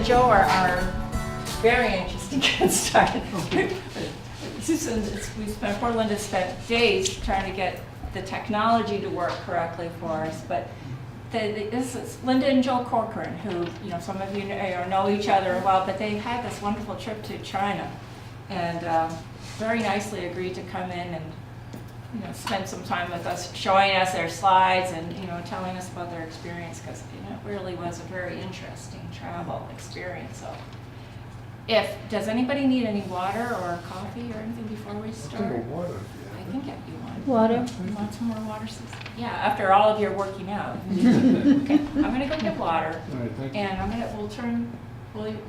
and Joe are very anxious to get started. Susan, we spent, poor Linda spent days trying to get the technology to work correctly for us, but this is Linda and Joe Corcoran, who, you know, some of you know each other well, but they had this wonderful trip to China, and very nicely agreed to come in and, you know, spend some time with us, showing us their slides and, you know, telling us about their experience, because, you know, it really was a very interesting travel experience. So, does anybody need any water or coffee or anything before we start? Water. I can get you one. Water. You want some more water, Susan? Yeah, after all of your working out. Okay, I'm gonna go get water. All right, thank you. And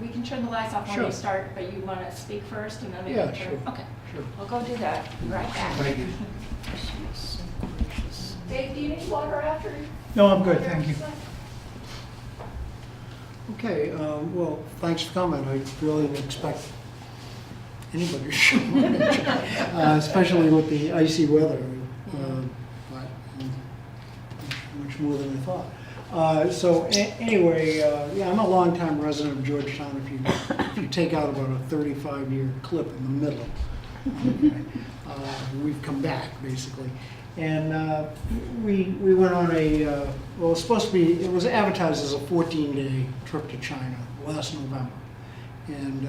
we can turn the lights off when Sure. we start, but you wanna speak first and then we Yeah, can turn? sure. Okay, Sure. we'll go do that right back. Thank you. Dave, do you need water after? No, I'm good, thank you. Okay, well, thanks for coming. I really didn't expect anybody to show up, especially with the icy weather, but much more than I thought. So anyway, yeah, I'm a longtime resident of Georgetown. If you take out about a 35-year clip in the middle, we've come back basically. And we went on a, well, it was supposed to be, it was advertised as a 14-day trip to China last November. And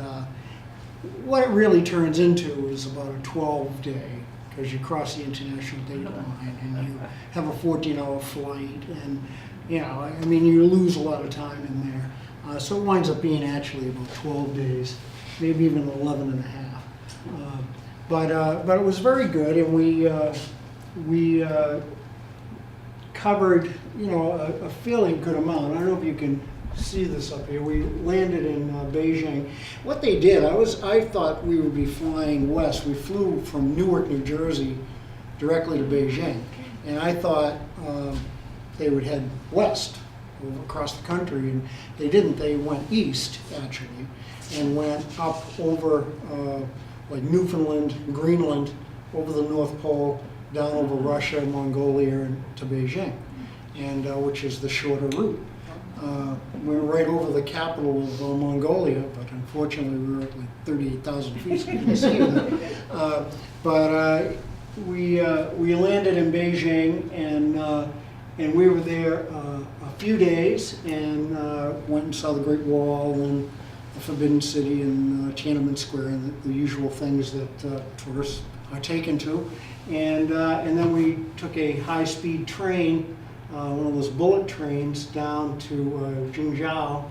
what it really turns into is about a 12-day, because you cross the international date line and you have a 14-hour flight. And, you know, I mean, you lose a lot of time in there. So it winds up being actually about 12 days, maybe even 11 and a half. But it was very good, and we covered, you know, a fairly good amount. I don't know if you can see this up here. We landed in Beijing. What they did, I thought we would be flying west. We flew from Newark, New Jersey, directly to Beijing, and I thought they would head west across the country, and they didn't. They went east actually, and went up over like Newfoundland, Greenland, over the North Pole, down over Russia, Mongolia, and to Beijing, and which is the shorter route. We were right over the capital of Mongolia, but unfortunately we were at like 38,000 feet, so you couldn't see it. But we landed in Beijing, and we were there a few days, and went and saw the Great Wall and the Forbidden City and Tiananmen Square and the usual things that tourists are taken to. And then we took a high-speed train, one of those bullet trains, down to Jingzhou,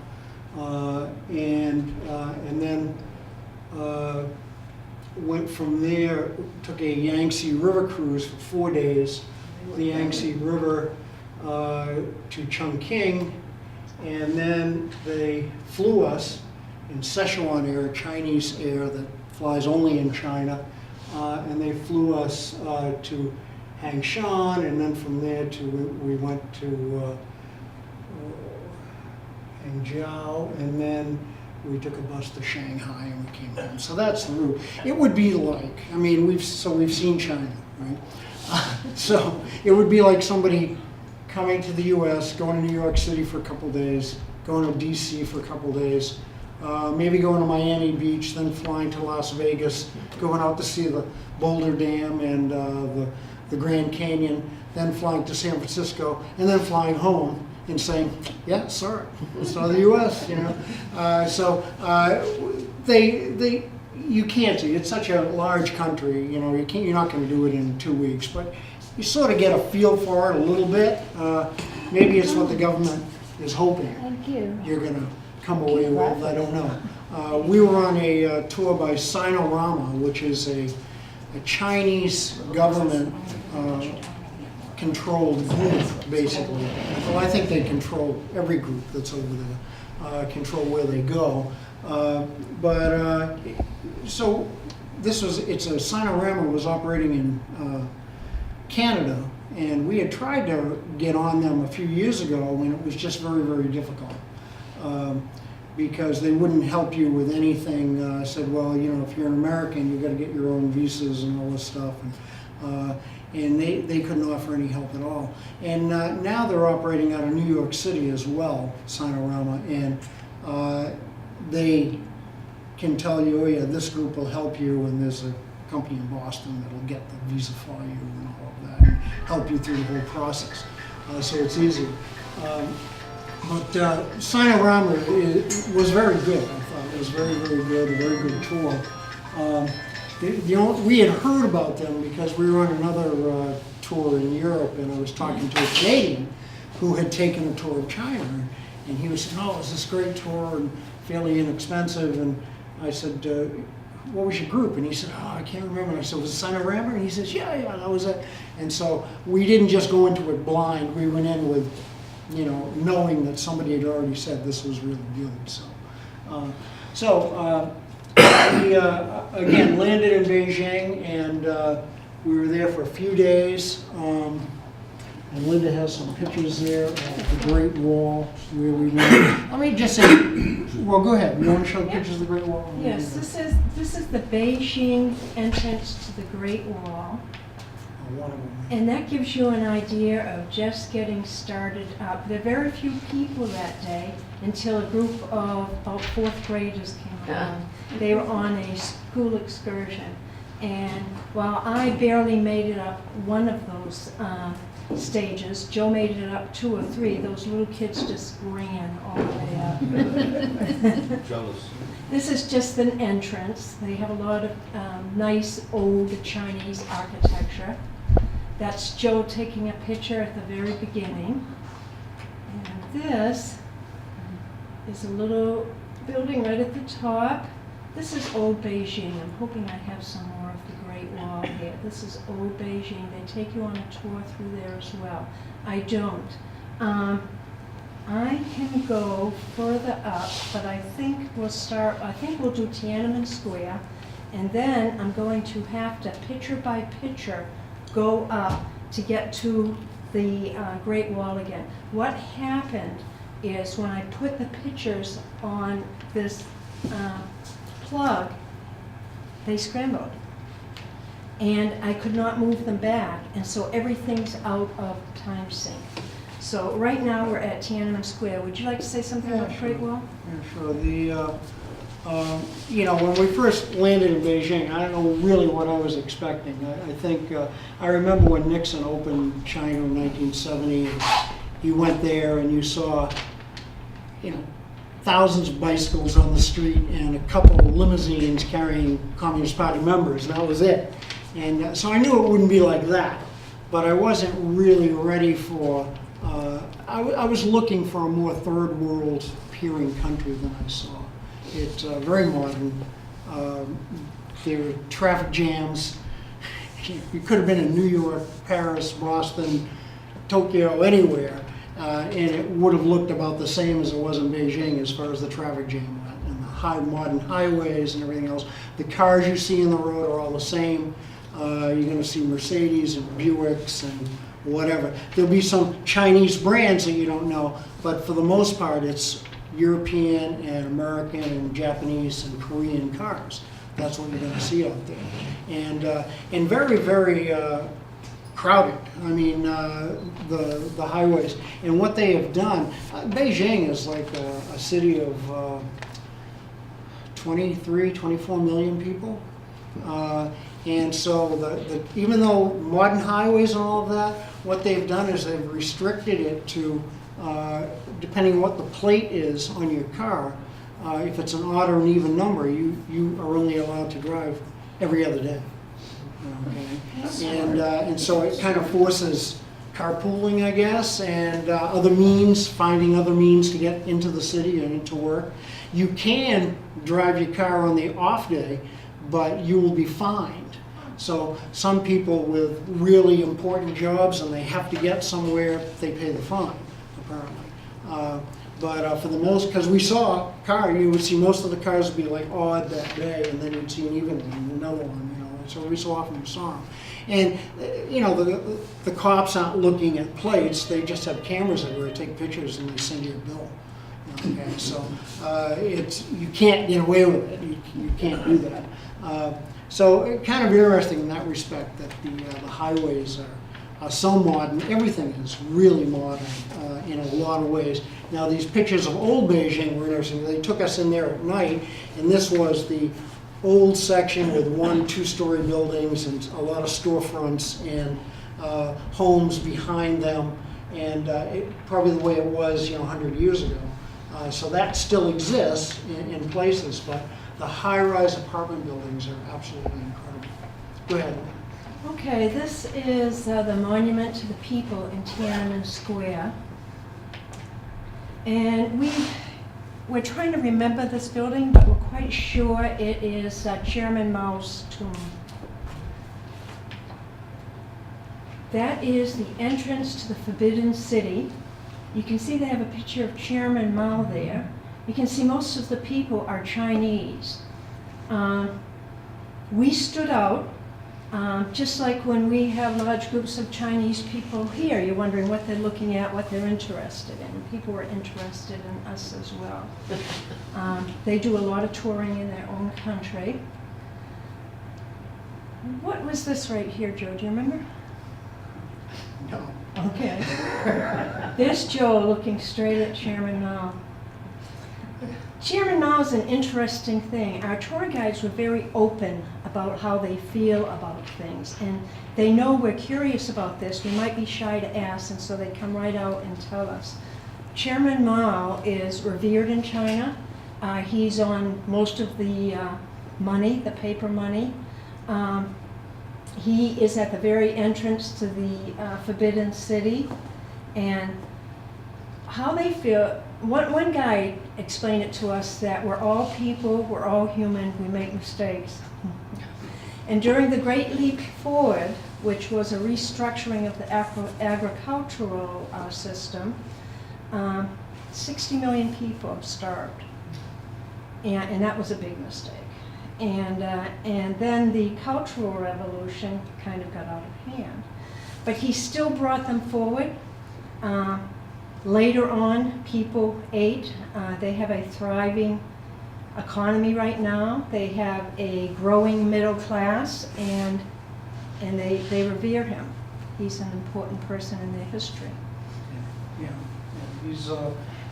and then went from there, took a Yangtze River cruise for 4 days, the Yangtze River to Chongqing, and then they flew us in Sichuan Air, Chinese air that flies only in China. And they flew us to Hangshan, and then from there we went to Hangzhou, and then we took a bus to Shanghai, and we came home. So that's the route. It would be like, I mean, we've seen China, right? So it would be like somebody coming to the U.S., going to New York City for a couple days, going to D.C. for a couple days. Maybe going to Miami Beach, then flying to Las Vegas, going out to see the Boulder Dam and the Grand Canyon, then flying to San Francisco, and then flying home and saying, yeah, saw the U.S., you know. So you can't see. It's such a large country, you know. You're not going to do it in 2 weeks, but you sort of get a feel for it a little bit. Maybe it's what the government is hoping. Thank you. You're going to come away with, I don't know. We were on a tour by Sinorama, which is a Chinese government controlled group, basically. Well, I think they control every group that's over there, control where they go. So it's a Sinorama was operating in Canada, and we had tried to get on them a few years ago when it was just very, very difficult. Because they wouldn't help you with anything. Said, well, you know, if you're an American, you've got to get your own visas and all this stuff. And they couldn't offer any help at all. And now they're operating out of New York City as well, Sinorama. And they can tell you, oh yeah, this group will help you, and there's a company in Boston that'll get the visa for you and all of that, and help you through the whole process. So it's easy. But Sinorama was very good. I thought it was very, very good, a very good tour. We had heard about them because we were on another tour in Europe, and I was talking to a Canadian who had taken a tour of China, and he was saying, oh, it's this great tour and fairly inexpensive. And I said, what was your group? And he said, oh, I can't remember. And I said, was it Sinorama? And he says, yeah, that was it. And so we didn't just go into it blind. We went in with, knowing that somebody had already said this was really good. We again landed in Beijing, and we were there for a few days. And Linda has some pictures there of the Great Wall where we went. Let me just say, well, go ahead. You want to show the pictures of the Great Wall? Yes, this is the Beijing entrance to the Great Wall. One of them. And that gives you an idea of just getting started up. There are very few people that day until a group of about 4th graders came along. They were on a school excursion. And while I barely made it up one of those stages, Joe made it up 2 or 3. Those little kids just ran all the way up. Jealous. This is just an entrance. They have a lot of nice old Chinese architecture. That's Joe taking a picture at the very beginning. And this is a little building right at the top. This is old Beijing. I'm hoping I have some more of the Great Wall here. This is old Beijing. They take you on a tour through there as well. I don't. I can go further up, but I think we'll do Tiananmen Square, and then I'm going to have to picture by picture go up to get to the Great Wall again. What happened is when I put the pictures on this plug, they scrambled. And I could not move them back, and so everything's out of time sync. So right now we're at Tiananmen Square. Would you like to say something about the Great Wall? Yeah, sure. When we first landed in Beijing, I don't know really what I was expecting. I think, I remember when Nixon opened China in 1970, you went there and you saw, thousands of bicycles on the street and a couple of limousines carrying Communist Party members, and that was it. And so I knew it wouldn't be like that, but I wasn't really ready for, I was looking for a more third world appearing country than I saw. It's very modern. There were traffic jams. You could have been in New York, Paris, Boston, Tokyo, anywhere, and it would have looked about the same as it was in Beijing as far as the traffic jam went, and the modern highways and everything else. The cars you see in the road are all the same. You're going to see Mercedes and Buicks and whatever. There'll be some Chinese brands that you don't know, but for the most part, it's European and American and Japanese and Korean cars. That's what you're going to see out there, and very, very crowded. I mean, the highways and what they have done. Beijing is like a city of 23, 24 million people. And so even though modern highways and all of that, what they've done is they've restricted it to, depending on what the plate is on your car, if it's an odd or an even number, you are only allowed to drive every other day. Okay? And so it kind of forces carpooling, I guess, and finding other means to get into the city and into work. You can drive your car on the off day, but you will be fined. So some people with really important jobs and they have to get somewhere, they pay the fine, apparently. But for the most, because we saw a car, you would see most of the cars would be like odd that day, and then you'd see an even one, and another one, So every so often we saw them. And, the cops aren't looking at plates, they just have cameras everywhere, take pictures, and they send you a bill. Okay, so you can't get away with it. You can't do that. So kind of interesting in that respect that the highways so modern. Everything is really modern in a lot of ways. Now, these pictures of old Beijing were interesting. They took us in there at night, and this was the old section with 1- 2-story buildings and a lot of storefronts and homes behind them, and probably the way it was, 100 years ago. So that still exists in places, but the high-rise apartment buildings are absolutely incredible. Go ahead. Okay, this is the monument to the people in Tiananmen Square. And we're trying to remember this building, but we're quite sure it is Chairman Mao's tomb. That is the entrance to the Forbidden City. You can see they have a picture of Chairman Mao there. You can see most of the people are Chinese. We stood out, just like when we have large groups of Chinese people here. You're wondering what they're looking at, what they're interested in. People were interested in us as well. They do a lot of touring in their own country. What was this right here, Joe? Do you remember? No. Okay. There's Joe looking straight at Chairman Mao. Chairman Mao is an interesting thing. Our tour guides were very open about how they feel about things, and they know we're curious about this. We might be shy to ask, and so they come right out and tell us. Chairman Mao is revered in China. He's on most of the money, the paper money. He is at the very entrance to the Forbidden City, and how they feel. One guy explained it to us that we're all people, we're all human, we make mistakes. And during the Great Leap Forward, which was a restructuring of the agricultural system, 60 million people starved, and that was a big mistake. And then the Cultural Revolution kind of got out of hand. But he still brought them forward. Later on, people ate. They have a thriving economy right now. They have a growing middle class, and they revere him. He's an important person in their history. Yeah.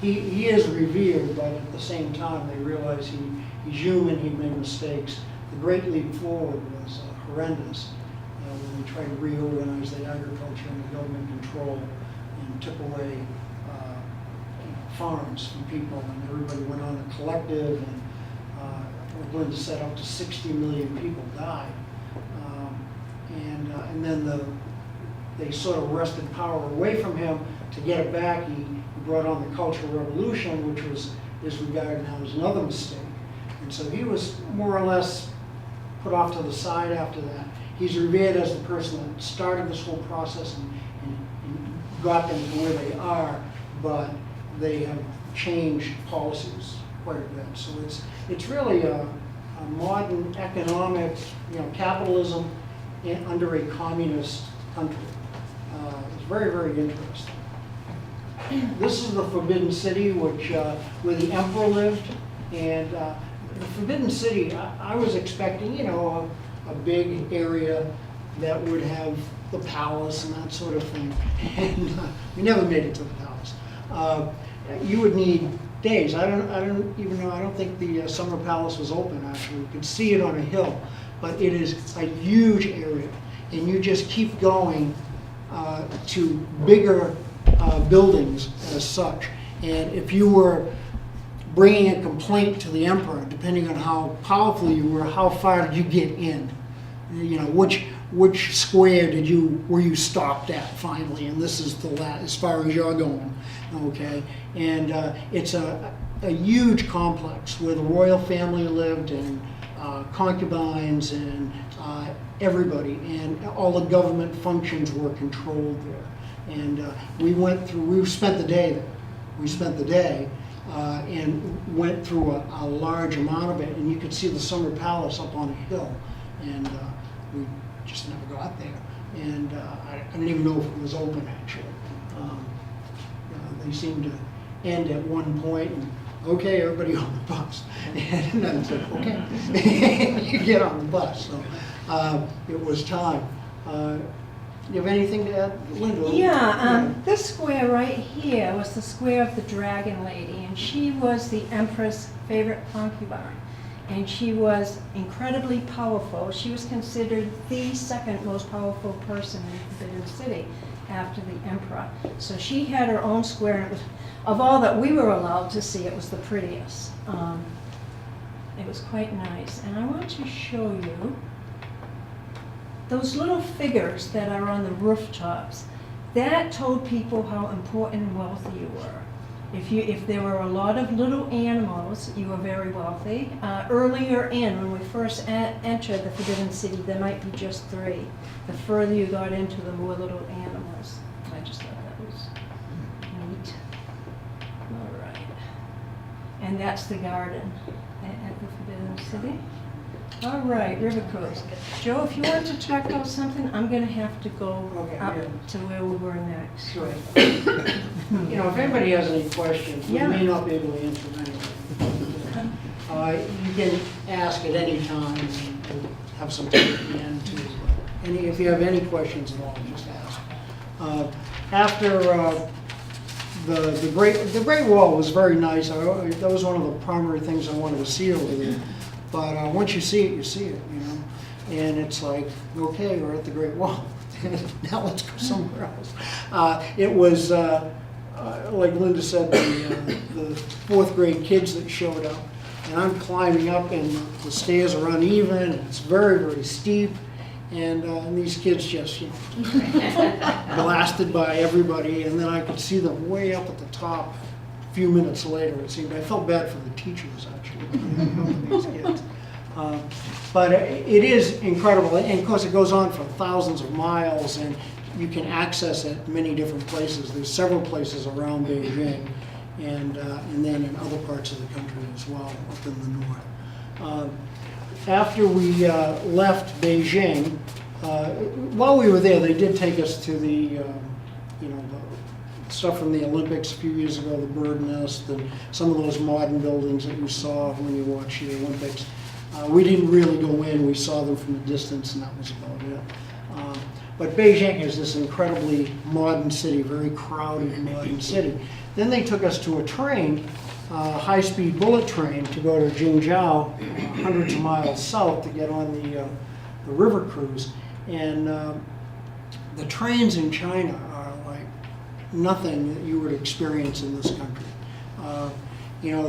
He is revered, but at the same time, they realize he's human, he made mistakes. The Great Leap Forward was horrendous when they tried to reorganize the agriculture and the government control and took away farms from people, and everybody went on a collective, and we're going to set up to 60 million people died. And then they sort of wrested power away from him. To get it back, he brought on the Cultural Revolution, which is regarded now as another mistake. And so he was more or less put off to the side after that. He's revered as the person that started this whole process and got them to where they are, but they have changed policies quite a bit. So it's really a modern economic, capitalism under a communist country. It's very, very interesting. This is the Forbidden City, where the emperor lived, and the Forbidden City. I was expecting, a big area that would have the palace and that sort of thing, and we never made it to the palace. You would need days. I don't even know. I don't think the Summer Palace was open. Actually, you could see it on a hill, but it is a huge area, and you just keep going to bigger buildings as such. And if you were bringing a complaint to the emperor, depending on how powerful you were, how far did you get in? Which square were you stopped at finally? And this is the last, as far as you're going, okay? And it's a huge complex where the royal family lived, and concubines, and everybody, and all the government functions were controlled there. And we spent the day there. We spent the day and went through a large amount of it, and you could see the Summer Palace up on a hill, and we just never got there. And I didn't even know if it was open, actually. They seemed to end at one point, and okay, everybody on the bus. And then I said, okay, you get on the bus. So it was time. You have anything to add, Linda? Yeah, this square right here was the square of the Dragon Lady, and she was the Emperor's favorite concubine. And she was incredibly powerful. She was considered the second most powerful person in the Forbidden City after the Emperor. So she had her own square, and it was, of all that we were allowed to see, it was the prettiest. It was quite nice. And I want to show you those little figures that are on the rooftops. That told people how important and wealthy you were. If there were a lot of little animals, you were very wealthy. Earlier in, when we first entered the Forbidden City, there might be just 3. The further you got into, the more little animals. I just thought that was neat. All right. And that's the garden at the Forbidden City. All right, River Cruise. Joe, if you want to talk about something, I'm going to have to go up to where we were next. Sure. You know, if anybody has any questions, we Yeah. may not be able to answer them anyway. You can ask at any time, and we'll have some time at the end to, if you have any questions at all, just ask. After the Great Wall was very nice. That was one of the primary things I wanted to see over there. But once you see it, you know. And it's like, okay, we're at the Great Wall. Now let's go somewhere else. It was, like Linda said, the 4th grade kids that showed up. And I'm climbing up, and the stairs are uneven, and it's very, very steep. And these kids just, you know, blasted by everybody. And then I could see them way up at the top. A few minutes later, it seemed. I felt bad for the teachers, actually, these kids. But it is incredible, and of course it goes on for thousands of miles, and you can access it many different places. There's several places around Beijing, and then in other parts of the country as well, up in the north. After we left Beijing, while we were there, they did take us to the, you know, the stuff from the Olympics a few years ago, the bird nest, and some of those modern buildings that you saw when you watched the Olympics. We didn't really go in, we saw them from a distance, and that was about it. But Beijing is this incredibly modern city, very crowded modern city. Then they took us to a train, high-speed bullet train, to go to Jingzhou, hundreds of miles south, to get on the river cruise. And the trains in China are like nothing that you would experience in this country. You know,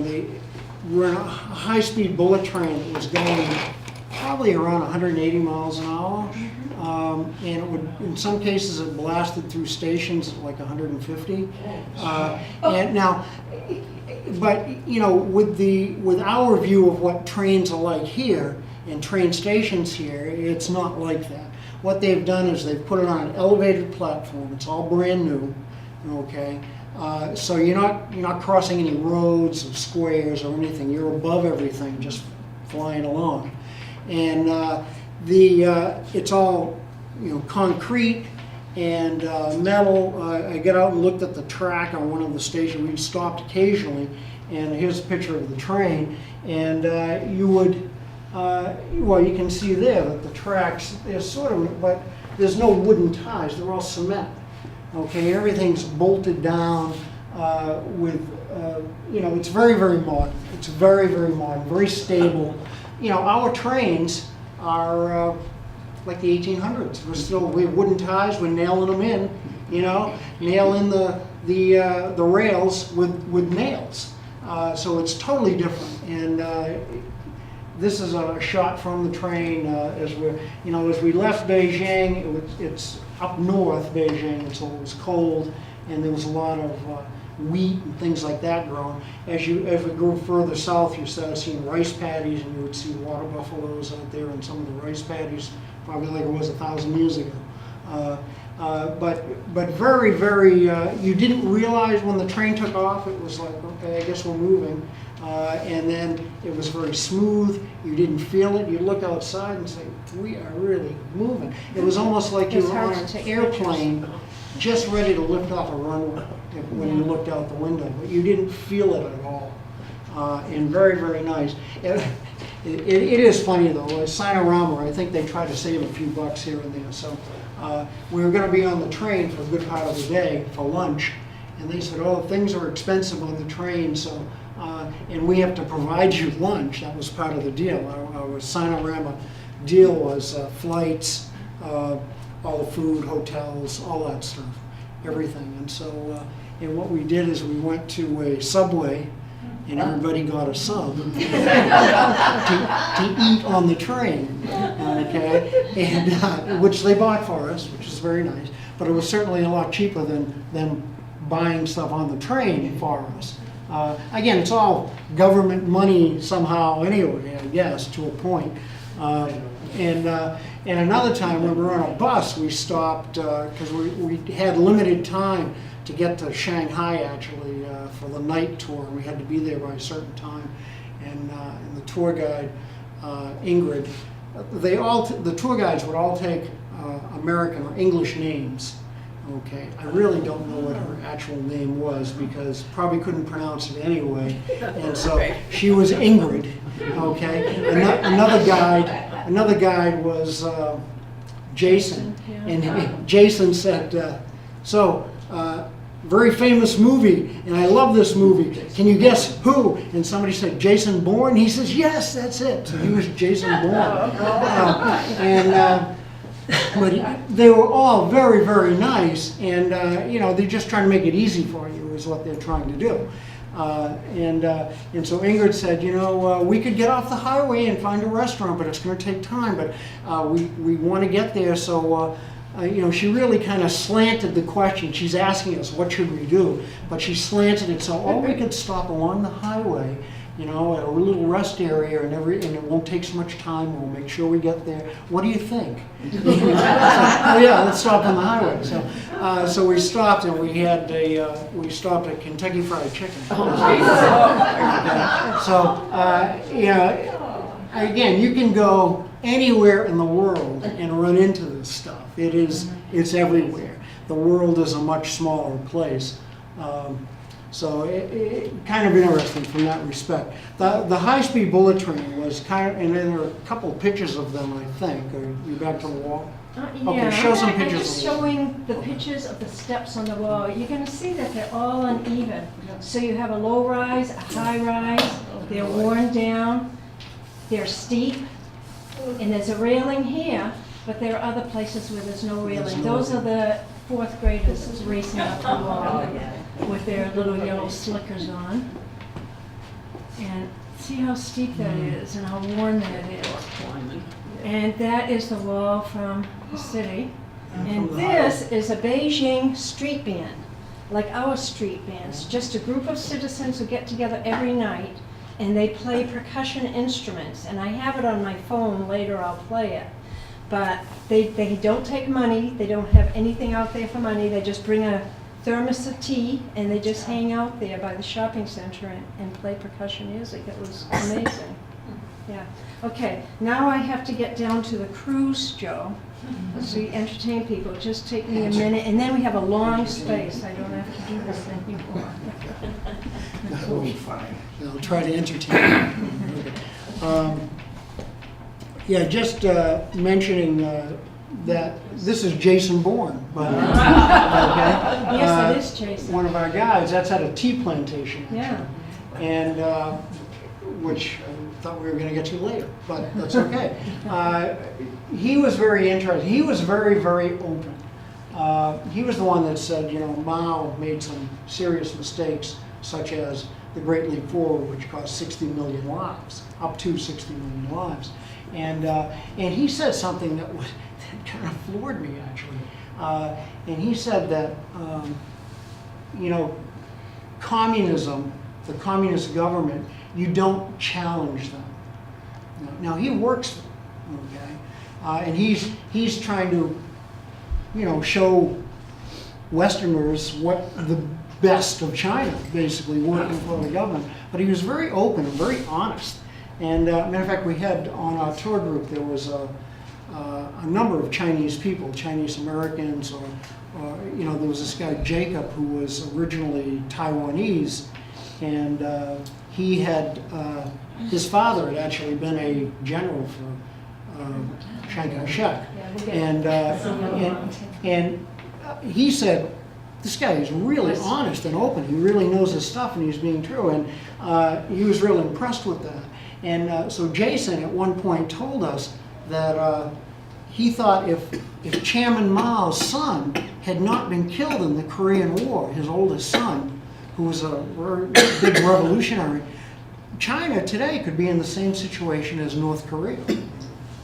we're in a high-speed bullet train that was going probably around 180 miles an hour. And it would, in some cases, it blasted through stations at like 150. And now, but you know, with our view of what trains are like here and train stations here, it's not like that. What they've done is they've put it on an elevated platform. It's all brand new, okay. So you're not crossing any roads or squares or anything. You're above everything, just flying along, and it's all, you know, concrete and metal. I got out and looked at the track on one of the stations. We stopped occasionally, and here's a picture of the train. And you would, well, you can see there that the tracks, they're sort of, but there's no wooden ties. They're all cement. Okay, everything's bolted down with, you know, it's very, very modern. It's very, very modern, very stable. You know, our trains are like the 1800s. We have wooden ties. We're nailing them in. You know, nail in the rails with nails. So it's totally different. And this is a shot from the train as we left Beijing. It's up north Beijing, so it was cold, and there was a lot of wheat and things like that growing. As we go further south, you started seeing rice paddies, and you would see water buffaloes out there in some of the rice paddies, probably like it was 1,000 years ago. But very, very, you didn't realize when the train took off, it was like, okay, I guess we're moving. And then it was very smooth. You didn't feel it. You'd look outside and say, we are really moving. It was almost like you were on an airplane just ready to lift off a runway when you looked out the window. But you didn't feel it at all. And very, very nice. It is funny though, Sinorama, I think they try to save a few bucks here and there. So We were going to be on the train for a good part of the day for lunch, and they said, oh, things are expensive on the train, so and we have to provide you lunch. That was part of the deal. Our Sinorama deal was flights, all the food, hotels, all that stuff, everything. And so, and what we did is we went to a Subway, and everybody got a sub to eat on the train, okay? And which they bought for us, which is very nice. But it was certainly a lot cheaper than buying stuff on the train for us. Again, it's all government money somehow anyway, I guess, to a point. And another time when we were on a bus, we stopped because we had limited time to get to Shanghai actually for the night tour. We had to be there by a certain time. And the tour guide, Ingrid, the tour guides would all take American or English names. Okay, I really don't know what her actual name was because probably couldn't pronounce it anyway, and so she was Ingrid. Okay, another guide was Jason, and Jason said, "So, very famous movie, and I love this movie. Can you guess who?" And somebody said, "Jason Bourne." He says, "Yes, that's it." So he was Jason Bourne, but they were all very, very nice, and you know, they're just trying to make it easy for you is what they're trying to do. And so Ingrid said, you know, we could get off the highway and find a restaurant, but it's going to take time. But we want to get there, so you know, she really kind of slanted the question. She's asking us, what should we do? But she slanted it so, oh, we could stop along the highway, you know, at a little rest area, and it won't take so much time. We'll make sure we get there. What do you think? So, oh yeah, let's stop on the highway. So we stopped, and we stopped at Kentucky Fried Chicken. So you know, again, you can go anywhere in the world and run into this stuff. It's everywhere. The world is a much smaller place. So it kind of interesting from that respect. The high-speed bullet train was kind of, and there are a couple of pictures of them, I think. Are you back to the wall? Yeah, Okay, show some I'm pictures. just showing the pictures of the steps on the wall. You're going to see that they're all uneven. So you have a low rise, a high rise. They're worn down. They're steep, and there's a railing here. But there are other places where there's no railing. Those are the fourth graders racing up the wall with their little yellow slickers on. And see how steep that is and how worn that is. And that is the wall from the city. And this is a Beijing street band, like our street bands. Just a group of citizens who get together every night and they play percussion instruments. And I have it on my phone, later I'll play it. But they don't take money, they don't have anything out there for money, they just bring a thermos of tea and they just hang out there by the shopping center and play percussion music. It was amazing. Yeah. Okay, now I have to get down to the cruise, Joe. So you entertain people, just take me a minute, and then we have a long space. I don't have to do this anymore. That will be fine. I'll try to entertain you. Yeah, just mentioning that this is Jason Bourne, by the way. Okay? Yes, it is Jason. One of our guys. That's at a tea plantation. Yeah. And which I thought we were going to get to later, but that's okay. He was very interested. He was very, very open. He was the one that said, you know, Mao made some serious mistakes, such as the Great Leap Forward, which cost 60 million lives, up to 60 million lives. And he said something that kind of floored me, actually. And he said that, you know, communism, the communist government, you don't challenge them. Now he works, okay, and he's trying to, you know, show Westerners what the best of China, basically working for the government. But he was very open and very honest. And matter of fact, we had on our tour group, there was a number of Chinese people, Chinese Americans, or you know, there was this guy Jacob who was originally Taiwanese, and he had his father had actually been a general for Chiang Kai-shek. Yeah, we'll get And he said, this guy is really honest and open. He really knows his stuff and he's being true. And he was really impressed with that. And so Jason at one point told us that he thought if Chairman Mao's son had not been killed in the Korean War, his oldest son, who was a very big revolutionary, China today could be in the same situation as North Korea.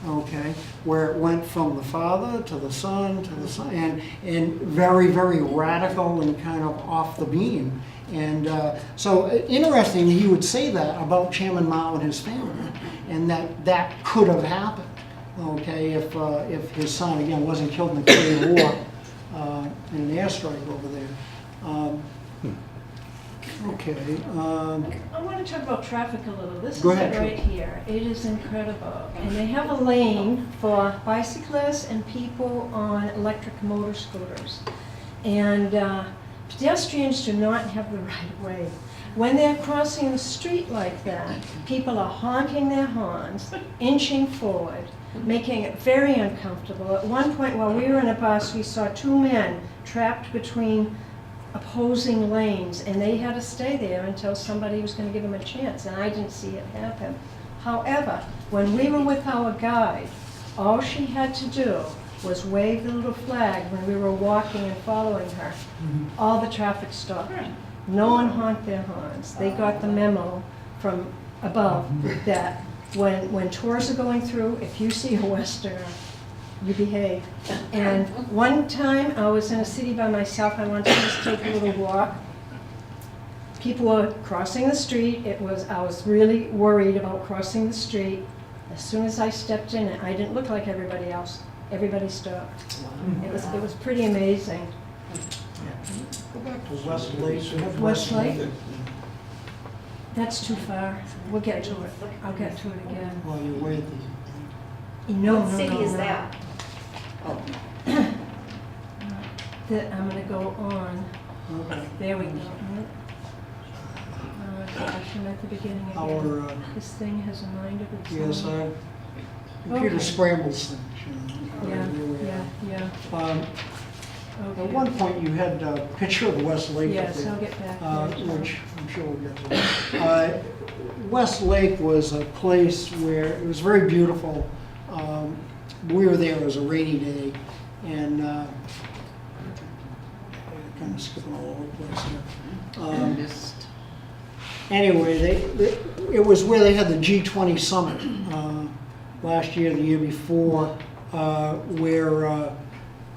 Okay, where it went from the father to the son to the son, and very, very radical and kind of off the beam. And so interesting he would say that about Chairman Mao and his family, and that could have happened. Okay, if his son again wasn't killed in the Korean War in an airstrike over there. Okay. I want to talk about traffic a little. This is Go it ahead, right here. It is incredible. And they have a lane for bicyclists and people on electric motor scooters. And pedestrians do not have the right of way. When they're crossing the street like that, people are honking their horns, inching forward, making it very uncomfortable. At one point while we were in a bus, we saw two men trapped between opposing lanes, and they had to stay there until somebody was going to give them a chance, and I didn't see it happen. However, when we were with our guide, all she had to do was wave the little flag when we were walking and following her. All the traffic stopped. No one honked their horns. They got the memo from above that when tours are going through, if you see a Westerner, you behave. And one time I was in a city by myself. I wanted to just take a little walk. People were crossing the street. I was really worried about crossing the street. As soon as I stepped in it, I didn't look like everybody else. Everybody stopped. It was pretty amazing. Go back to Westlake. Westlake? That's too far. We'll get to it. I'll get to it again. While you're waiting. No, What no, city no, is no. that? Oh, I'm gonna go on. okay. There we go. Oh gosh, I'm at the beginning again. Our, This thing has a mind of its own. yes, computer Okay. scrambles things. Yeah, Here we are. yeah. At Okay. one point, you had a picture of Westlake up Yes, there, I'll get back there. which I'm sure we'll get to. Westlake was a place where it was very beautiful. We were there, it was a rainy day, and kind of skipping all over the place here. Anyway, it was where they had the G20 summit last year, the year before, where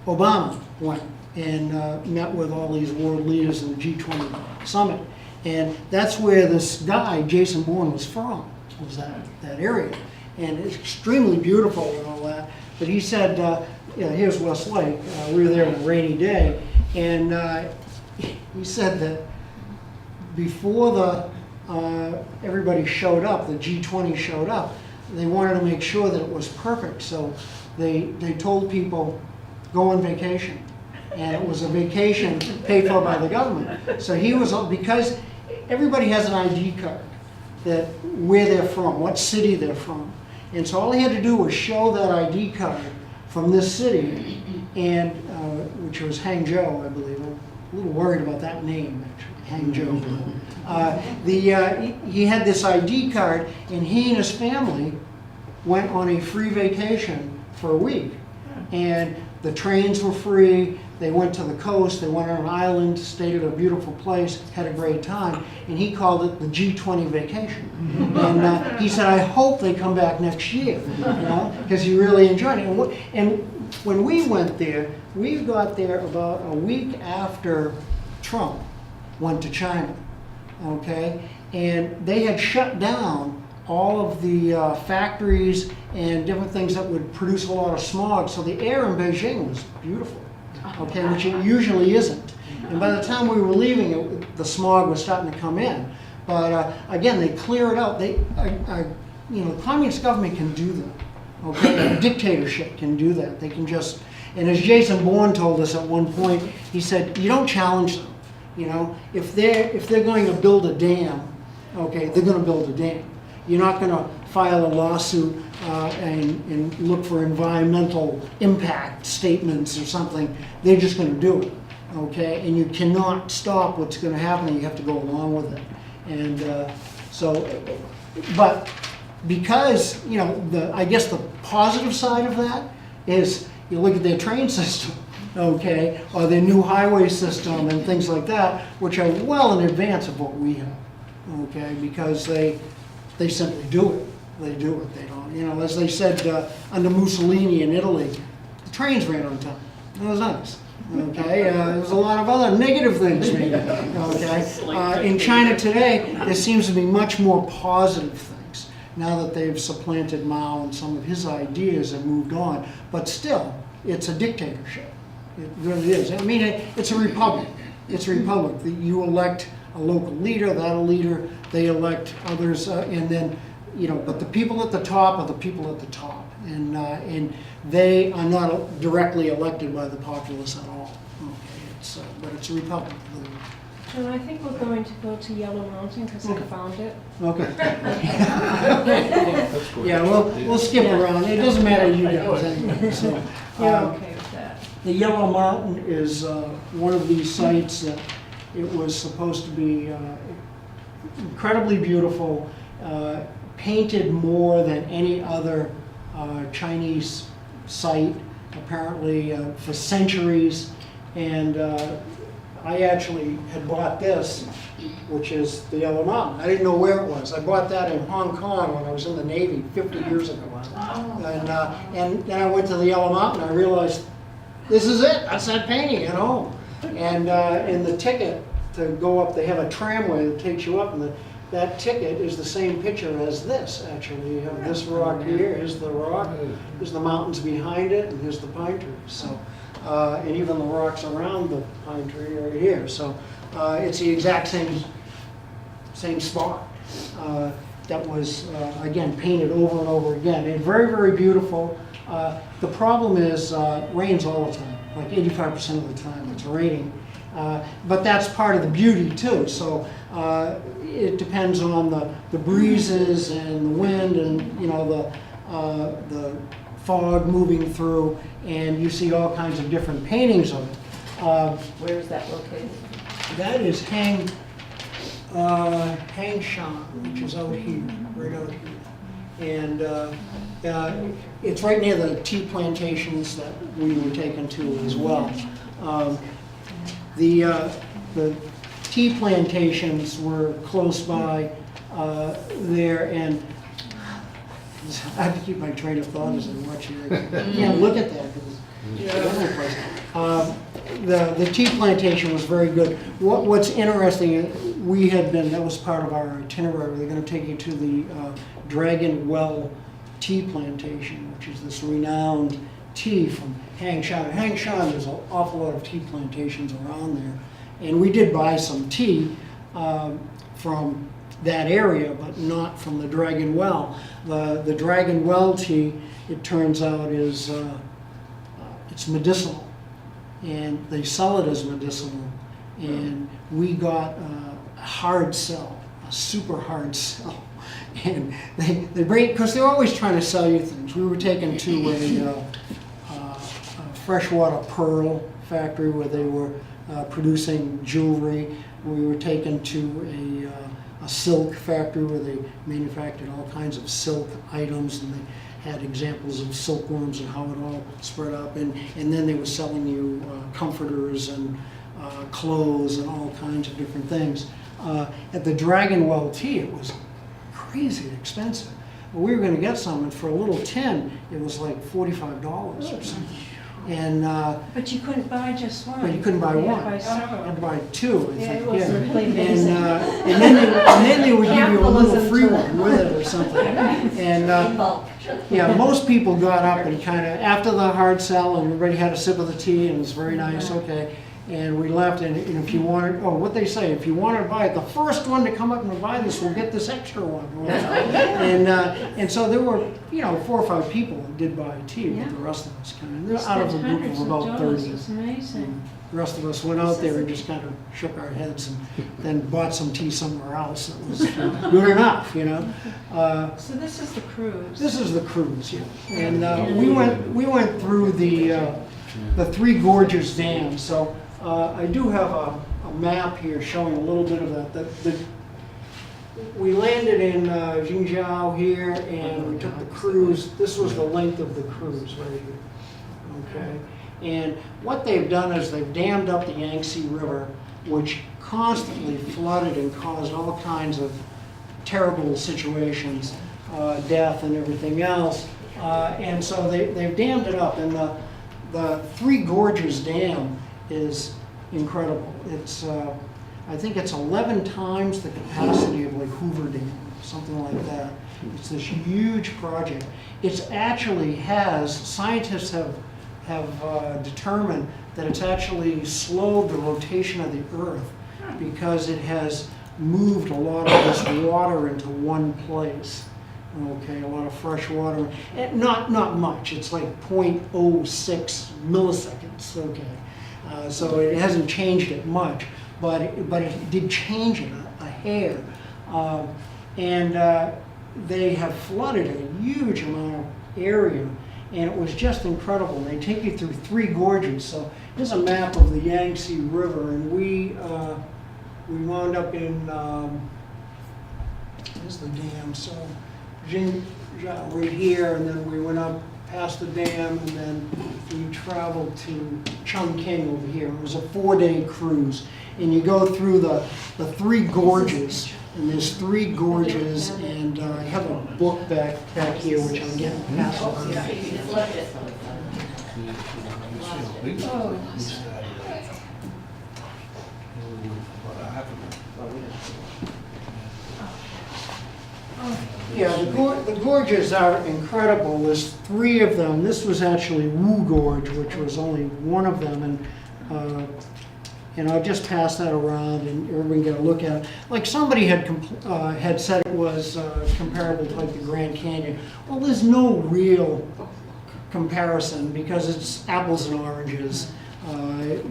Obama went and met with all these world leaders in the G20 summit. And that's where this guy, Jason Bourne, was from, was that area. And it's extremely beautiful and all that. But he said, here's Westlake. We were there on a rainy day. And he said that before everybody showed up, the G20 showed up, they wanted to make sure that it was perfect. So they told people, go on vacation. And it was a vacation paid for by the government. So he was, because everybody has an ID card, that where they're from, what city they're from. And so all he had to do was show that ID card from this city, and which was Hangzhou, I believe. I'm a little worried about that name, actually, Hangzhou. He had this ID card, and he and his family went on a free vacation for a week. And the trains were free. They went to the coast. They went on an island, stayed at a beautiful place, had a great time. And he called it the G20 vacation. And he said, I hope they come back next year, because he really enjoyed it. And when we went there, we got there about a week after Trump went to China, okay? And they had shut down all of the factories and different things that would produce a lot of smog. So the air in Beijing was beautiful, okay, which it usually isn't. And by the time we were leaving, the smog was starting to come in. But again, they clear it out. The communist government can do that, okay? A dictatorship can do that. They can just, and as Jason Bourne told us at one point, he said, you don't challenge them. If they're going to build a dam, okay, they're going to build a dam. You're not going to file a lawsuit and look for environmental impact statements or something. They're just going to do it, okay? And you cannot stop what's going to happen, and you have to go along with it. And but because, you know, I guess the positive side of that is you look at their train system, okay, or their new highway system and things like that, which are well in advance of what we have, okay, because they simply do it. They do it. They don't, you know, as they said under Mussolini in Italy, the trains ran on time. It was nice. Okay, there's a lot of other negative things maybe. Okay, in China today, there seems to be much more positive things now that they've supplanted Mao and some of his ideas have moved on. But still, it's a dictatorship. It really is. I mean, it's a republic. It's a republic. You elect a local leader, that leader, they elect others, and then, you know, but the people at the top are the people at the top, and they are not directly elected by the populace at all. Okay, but it's a republic. And I think we're going to go to Yellow Mountain because I found it. Okay. Yeah, we'll skip around. It doesn't matter you guys anyway. So, You're okay with that? the Yellow Mountain is one of these sites that it was supposed to be incredibly beautiful, painted more than any other Chinese site, apparently for centuries. And I actually had bought this, which is the Yellow Mountain. I didn't know where it was. I bought that in Hong Kong when I was in the Navy 50 years ago. And then I went to the Yellow Mountain. I realized this is it. That's that painting at home. And in the ticket to go up, they have a tramway that takes you up, and that ticket is the same picture as this, actually. You have this rock here, here's the rock, here's the mountains behind it, and here's the pine trees. So, and even the rocks around the pine tree are here. So it's the exact same spot that was, again, painted over and over again. And very, very beautiful. The problem is rains all the time, like 85% of the time it's raining. But that's part of the beauty too. So it depends on the breezes and the wind and, you know, the fog moving through, and you see all kinds of different paintings of it. Where is that located? That is Hangshan, which is out here, right out here. And it's right near the tea plantations that we were taken to as well. The tea plantations were close by there, and I have to keep my train of thought as I'm watching it. I can't look at that because the tea plantation was very good. What's interesting, that was part of our itinerary. They're going to take you to the Dragon Well tea plantation, which is this renowned tea from Hangshan. Hangshan, there's an awful lot of tea plantations around there. And we did buy some tea from that area, but not from the Dragon Well. The Dragon Well tea, it turns out, is it's medicinal, and they sell it as medicinal. And we got a hard sell, a super hard sell. And they bring, because they're always trying to sell you things. We were taken to a freshwater pearl factory where they were producing jewelry. We were taken to a silk factory where they manufactured all kinds of silk items, and they had examples of silkworms and how it all spread up. And then they were selling you comforters and clothes and all kinds of different things. At the Dragon Well tea, it was crazy expensive. But we were going to get some, and for a little tin, it was like $45 or something. And But you couldn't buy just one. but you couldn't buy You one. had to buy You several. had to buy two, I Yeah, think. it was really And amazing. and then they would give you a little Capitalism free to- one with it or something. And yeah, most people got up and kind of, after the hard sell, and everybody had a sip of the tea, and it was very nice, okay. And we left, and if you wanted, oh, what they say, if you wanted to buy it, the first one to come up and buy this will get this extra one. And so there were, 4 or 5 people who did buy tea, Yeah. but the rest of us kind of, out of a group of about 30. It's amazing. The rest of us went out there and just kind of shook our heads and then bought some tea somewhere else. It was good enough, So this is the cruise. This is the cruise, yeah. And we went through the Three Gorges Dam. So I do have a map here showing a little bit of that. We landed in Jingzhou here, and we took the cruise. This was the length of the cruise right here. Okay. And what they've done is they've dammed up the Yangtze River, which constantly flooded and caused all kinds of terrible situations, death and everything else. And so they've dammed it up. And the Three Gorges Dam is incredible. It's, I think it's 11 times the capacity of like Hoover Dam, something like that. It's this huge project. It's actually scientists have determined that it's actually slowed the rotation of the Earth because it has moved a lot of this water into one place. Okay, a lot of fresh water. And not much. It's like 0.06 milliseconds. Okay, so it hasn't changed it much, but it did change it a hair. And they have flooded a huge amount of area. And it was just incredible. They take you through 3 gorges. So here's a map of the Yangtze River, and we wound up in here's the dam. So Jingzhou right here, and then we went up past the dam, and then we traveled to Chongqing over here. It was a 4-day cruise, and you go through the 3 gorges. And there's 3 gorges, and I have a book back here, which I'm getting past. Yeah, the gorges are incredible. There's 3 of them. This was actually Wu Gorge, which was only one of them, and I'll just pass that around, and everybody can get a look at it. Like somebody had said it was comparable to like the Grand Canyon. Well, there's no real comparison because it's apples and oranges. The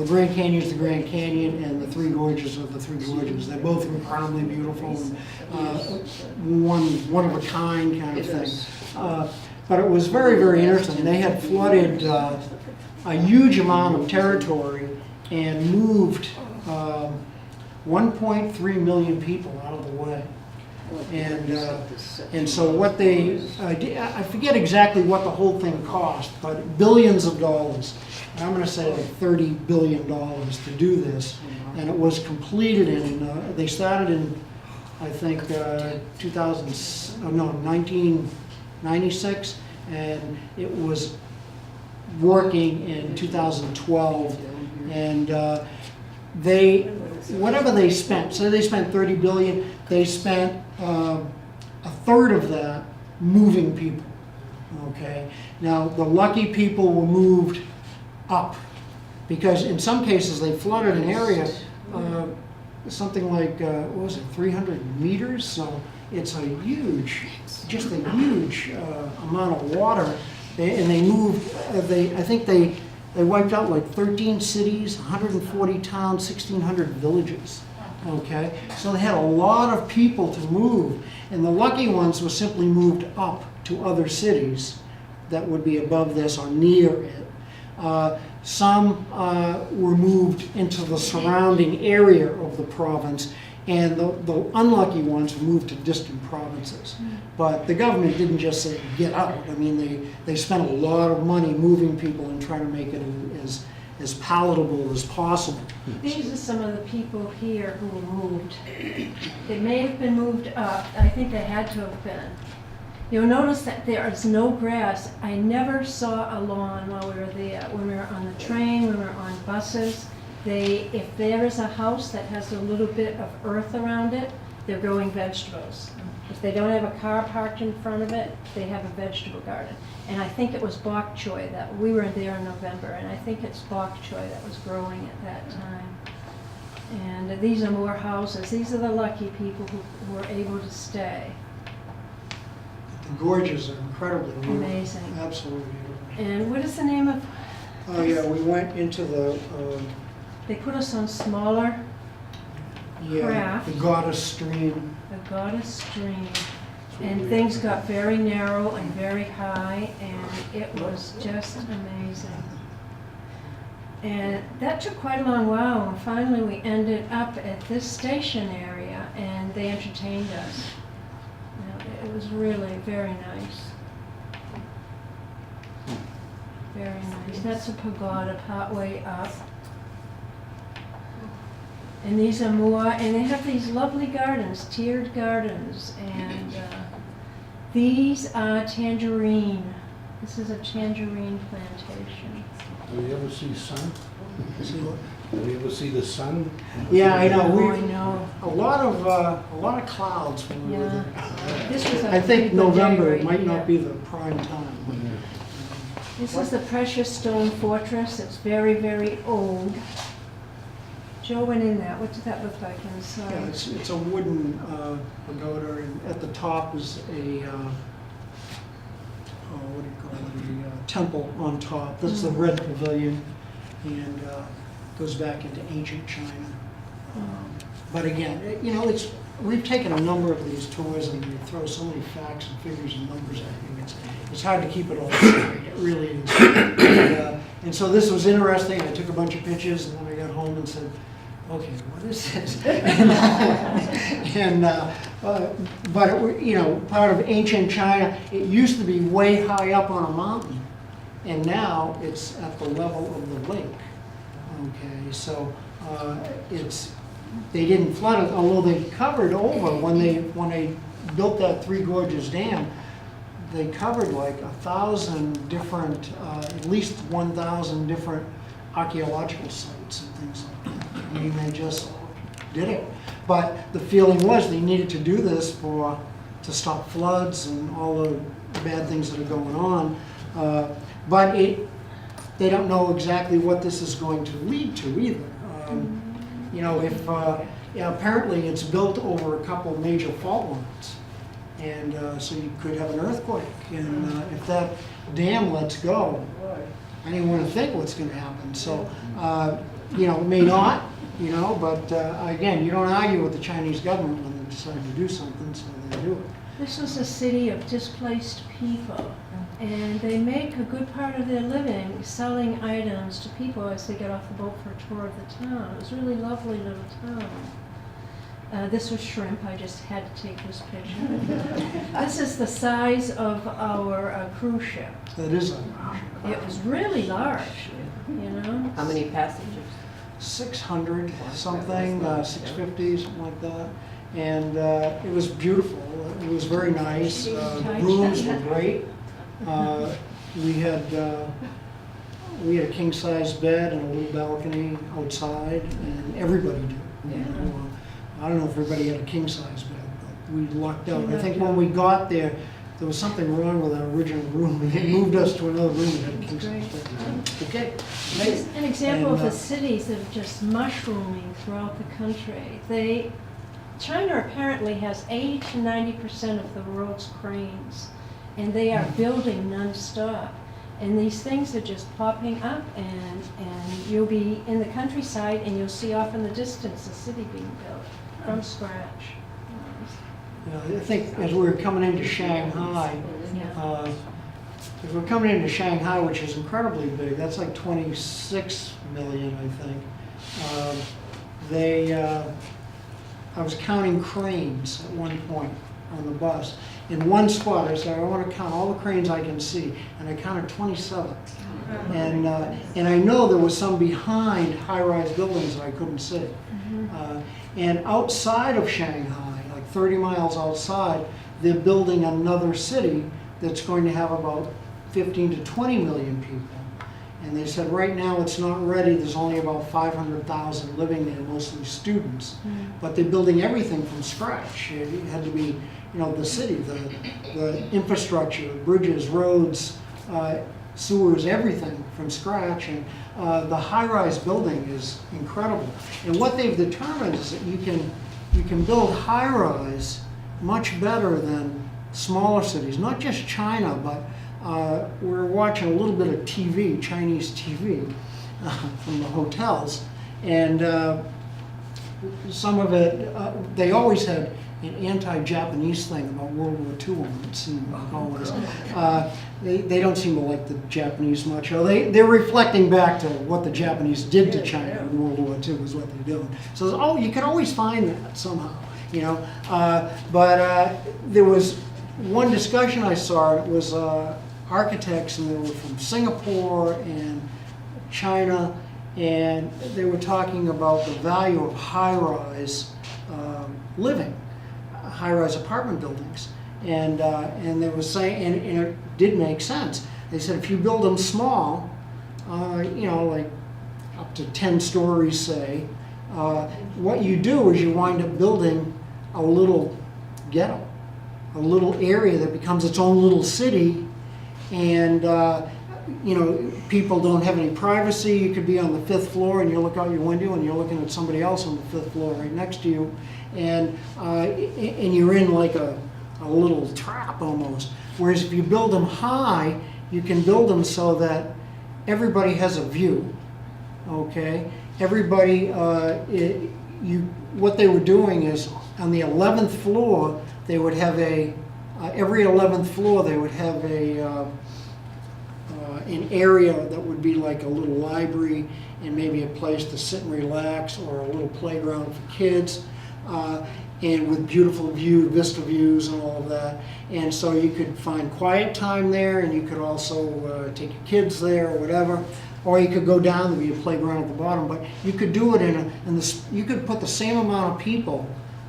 Grand Canyon is the Grand Canyon, and the 3 gorges are the 3 gorges. They're both incredibly beautiful, and one of a kind kind of thing. But it was very, very interesting. They had flooded a huge amount of territory and moved 1.3 million people out of the way. And so what they, I forget exactly what the whole thing cost, but billions of dollars. And I'm going to say like $30 billion to do this. And it was completed they started in, I think, 1996, and it was working in 2012. And whatever they spent, so they spent $30 billion, they spent a third of that moving people. Okay, now the lucky people were moved up, because in some cases they flooded an area something like what was it, 300 meters. So it's a huge, just a huge amount of water, and they moved. I think they wiped out like 13 cities, 140 towns, 1,600 villages. Okay, so they had a lot of people to move, and the lucky ones were simply moved up to other cities that would be above this or near it. Some were moved into the surrounding area of the province, and the unlucky ones were moved to distant provinces. But the government didn't just say, get out. I mean, they spent a lot of money moving people and trying to make it as palatable as possible. These are some of the people here who were moved. They may have been moved up. I think they had to have been. You'll notice that there is no grass. I never saw a lawn while we were there. When we were on the train, when we were on buses, if there is a house that has a little bit of earth around it, they're growing vegetables. If they don't have a car parked in front of it, they have a vegetable garden. And I think it was bok choy that, we were there in November, and I think it's bok choy that was growing at that time. And these are more houses. These are the lucky people who were able to stay. The gorges are incredibly beautiful. Amazing. Absolutely beautiful. And what is the name of, Oh yeah, we went into the, they put us on smaller, Craft. the Goddess Stream. the Goddess Stream. And things got very narrow and very high, and it was just amazing. And that took quite a long while, and finally we ended up at this station area, and they entertained us. You know, it was really very nice. Very nice. That's a pagoda partway up. And these are more, and they have these lovely gardens, tiered gardens, and these are tangerine. This is a tangerine plantation. Do you ever see sun? See what? Do you ever see the sun? Yeah, I know. Oh, I know. A lot of clouds when we were Yeah. there. This was a I think pretty good November day right might here. not be the prime time. This is the Precious Stone Fortress. It's very, very old. Joe went in that. What did that look like inside? Yeah, it's a wooden pagoda, and at the top is a what do you call it? A temple on top. That's the red pavilion, and goes back into ancient China. But again, you know, we've taken a number of these tours, and we throw so many facts and figures and numbers at you. It's hard to keep it all straight. It really is. And so this was interesting. I took a bunch of pictures, and then I got home and said, okay, what is this? But it, you know, part of ancient China, it used to be way high up on a mountain, and now it's at the level of the lake. Okay, so they didn't flood it, although they covered over when they built that Three Gorges Dam. They covered like 1,000 different, at least 1,000 different archaeological sites and things like that. I mean, they just did it. But the feeling was they needed to do this to stop floods and all the bad things that are going on. But they don't know exactly what this is going to lead to either. You know, apparently it's built over a couple of major fault lines. And so you could have an earthquake. And if that dam lets go, I didn't want to think what's going to happen. So, you know, it may not, you know, but again, you don't argue with the Chinese government when they decide to do something, so they do it. This was a city of displaced people, and they make a good part of their living selling items to people as they get off the boat for a tour of the town. It was a really lovely little town. This was shrimp. I just had to take this picture. This is the size of our cruise ship. That is It was really large, you know? How many passengers? 600 something, 650, something like that. And it was beautiful. It was very nice. The rooms were great. We had a king-size bed and a little balcony outside, and everybody did. Yeah. I don't know if everybody had a king-size bed, but we lucked out. I think when we got there, there was something wrong with our original room, and they moved us to another room that had a king-size bed. Okay. It's an example of And, the cities that are just mushrooming throughout the country. China apparently has 80 to 90% of the world's cranes, and they are building nonstop. And these things are just popping up, and you'll be in the countryside, and you'll see off in the distance a city being built from scratch. I think as we were coming into Shanghai, Yeah. if we're coming into Shanghai, which is incredibly big, that's like 26 million, I think. I was counting cranes at one point on the bus. In one spot, I said, I want to count all the cranes I can see, and I counted 27. And I know there was some behind high-rise buildings that I couldn't see. And outside of Shanghai, like 30 miles outside, they're building another city that's going to have about 15 to 20 million people. And they said right now it's not ready. There's only about 500,000 living there, mostly students. But they're building everything from scratch. It had to be the city, the infrastructure, bridges, roads, sewers, everything from scratch. And the high-rise building is incredible. And what they've determined is that you can build high-rise much better than smaller cities. Not just China, but we're watching a little bit of TV, Chinese TV, from the hotels. And some of it, they always had an anti-Japanese thing about World War II on it, seemed like always. They don't seem to like the Japanese much. They're reflecting back to what the Japanese did to China in World War II is what they're doing. So you can always find that somehow, But there was one discussion I saw, it was architects, and they were from Singapore and China, and they were talking about the value of high-rise living, high-rise apartment buildings, and they were saying, and it did make sense. They said if you build them small, like up to 10 stories, say, what you do is you wind up building a little ghetto, a little area that becomes its own little city, and people don't have any privacy. You could be on the 5th floor and you look out your window and you're looking at somebody else on the 5th floor right next to you, and you're in like a little trap almost. Whereas if you build them high, you can build them so that everybody has a view. Okay, everybody. What they were doing is on the 11th floor they would have every 11th floor they would have an area that would be like a little library and maybe a place to sit and relax, or a little playground for kids, and with beautiful vista views and all of that. And so you could find quiet time there, and you could also take your kids there or whatever. Or you could go down, there'd be a playground at the bottom, but you could do it you could put the same amount of people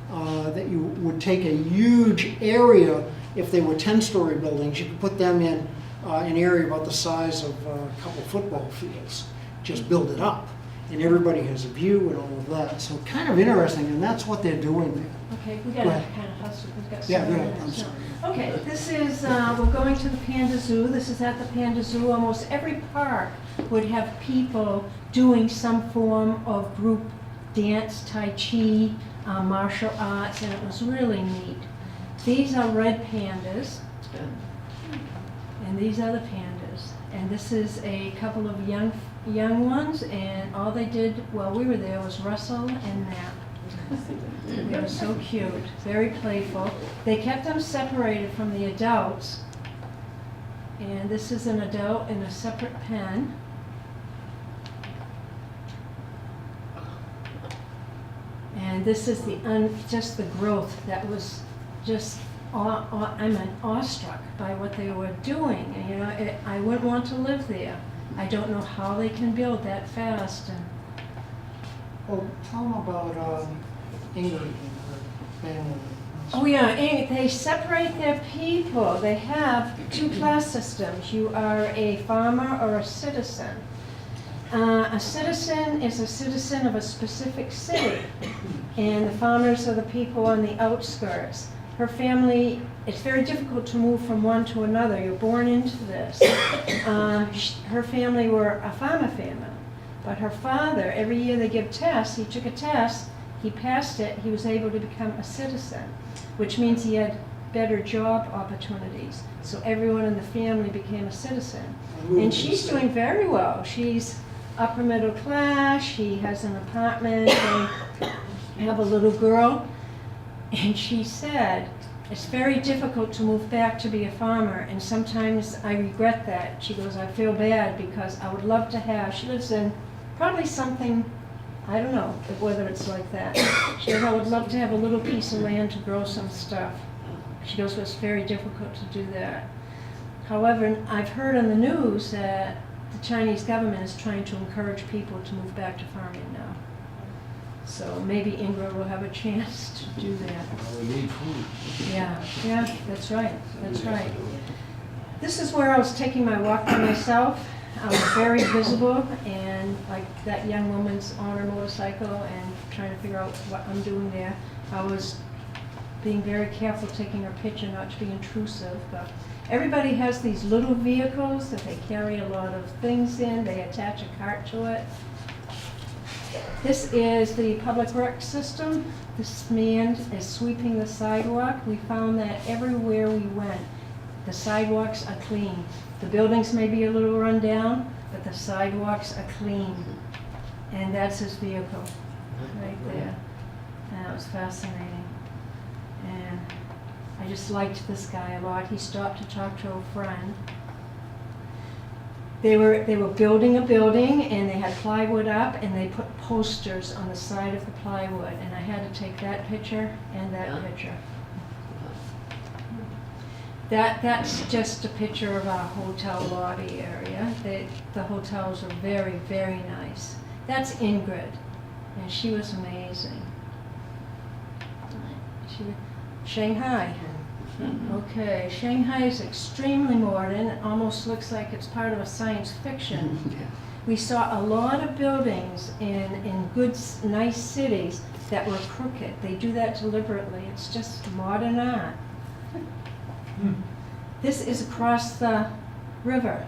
that you would take a huge area. If they were 10-story buildings, you could put them in an area about the size of a couple football fields. Just build it up, and everybody has a view and all of that. So kind of interesting, and that's what they're doing there. Okay, we got Go to ahead. kind of hustle, we've got Yeah, some go ahead. minutes. I'm sorry. Okay, this is, we're going to the Panda Zoo. This is at the Panda Zoo. Almost every park would have people doing some form of group dance, Tai Chi, martial arts, and it was really neat. These are red pandas, and these are the pandas. And this is a couple of young ones, and all they did while we were there was wrestle and nap. They were so cute, very playful. They kept them separated from the adults. And this is an adult in a separate pen. And this is just the growth that was just, I'm awestruck by what they were doing. And, I wouldn't want to live there. I don't know how they can build that fast. And Well, tell them about Ingrid and her family. oh yeah, and they separate their people. They have 2 class systems. You are a farmer or a citizen. A citizen is a citizen of a specific city, and the farmers are the people on the outskirts. Her family, it's very difficult to move from one to another. You're born into this. Her family were a farmer family, but her father, every year they give tests. He took a test, he passed it, he was able to become a citizen, which means he had better job opportunities. So everyone in the family became a citizen. And she's doing very well. She's upper middle class, she has an apartment, they have a little girl. And she said, it's very difficult to move back to be a farmer, and sometimes I regret that. She goes, I feel bad because I would love to have, she lives in probably something, I don't know whether it's like that. She goes, I would love to have a little piece of land to grow some stuff. She goes, well, it's very difficult to do that. However, I've heard on the news that the Chinese government is trying to encourage people to move back to farming now. So maybe Ingrid will have a chance to do that. We need food. Yeah, that's right, that's right. This is where I was taking my walk by myself. I was very visible, and like that young woman's on her motorcycle and trying to figure out what I'm doing there. I was being very careful taking her picture, not to be intrusive, but everybody has these little vehicles that they carry a lot of things in, they attach a cart to it. This is the public works system. This man is sweeping the sidewalk. We found that everywhere we went, the sidewalks are clean. The buildings may be a little run down, but the sidewalks are clean. And that's his vehicle, right there. And that was fascinating. And I just liked this guy a lot. He stopped to talk to a friend. They were building a building, and they had plywood up, and they put posters on the side of the plywood, and I had to take that picture and that picture. That's just a picture of our hotel lobby area. The hotels are very, very nice. That's Ingrid, and she was amazing. Shanghai. Okay, Shanghai is extremely modern. It almost looks like it's part of a science fiction. We saw a lot of buildings in good, nice cities that were crooked. They do that deliberately. It's just modern art. This is across the river,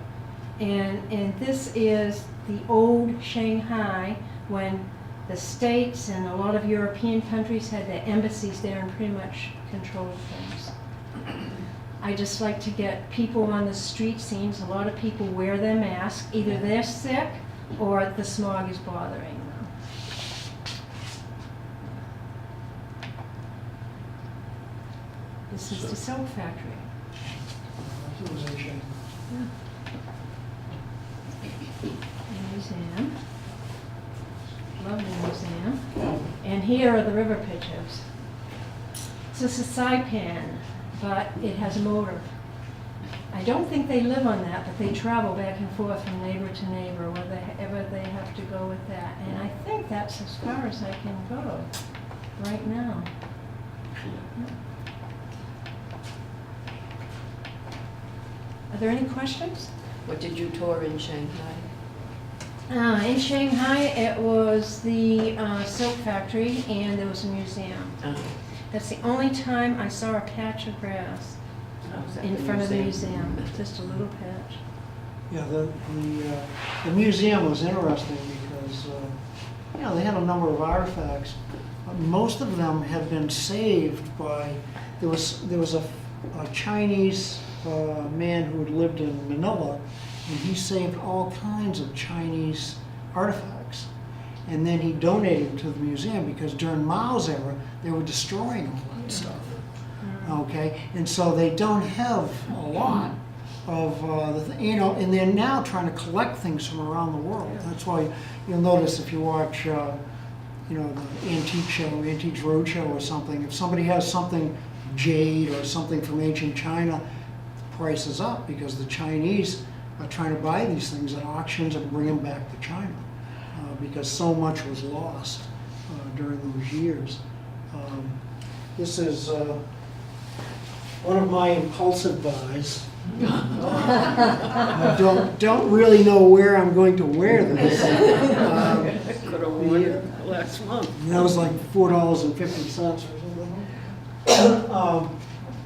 and this is the old Shanghai when the States and a lot of European countries had their embassies there and pretty much controlled things. I just like to get people on the street scenes. A lot of people wear their masks. Either they're sick or the smog is bothering them. This is the soap factory. It was in Shanghai. Museum. Lovely museum. And here are the river pictures. So this is Saipan, but it has a motor. I don't think they live on that, but they travel back and forth from neighbor to neighbor, wherever they have to go with that. And I think that's as far as I can go right now. Are there any questions? What did you tour in Shanghai? In Shanghai, it was the soap factory, and there was a museum. That's the only time I saw a patch of grass in front of the museum, just a little patch. Yeah, the museum was interesting because they had a number of artifacts. Most of them had been saved by there was a Chinese man who had lived in Manila, and he saved all kinds of Chinese artifacts. And then he donated them to the museum because during Mao's era, they were destroying all that stuff. Okay, and so they don't have a lot of, and they're now trying to collect things from around the world. That's why you'll notice if you watch, the antique show, Antiques Roadshow or something, if somebody has something jade or something from ancient China, the price is up because the Chinese are trying to buy these things at auctions and bring them back to China because so much was lost during those years. This is one of my impulsive buys. I don't really know where I'm going to wear this. Could have worn it last month. That was like $4.50 or something.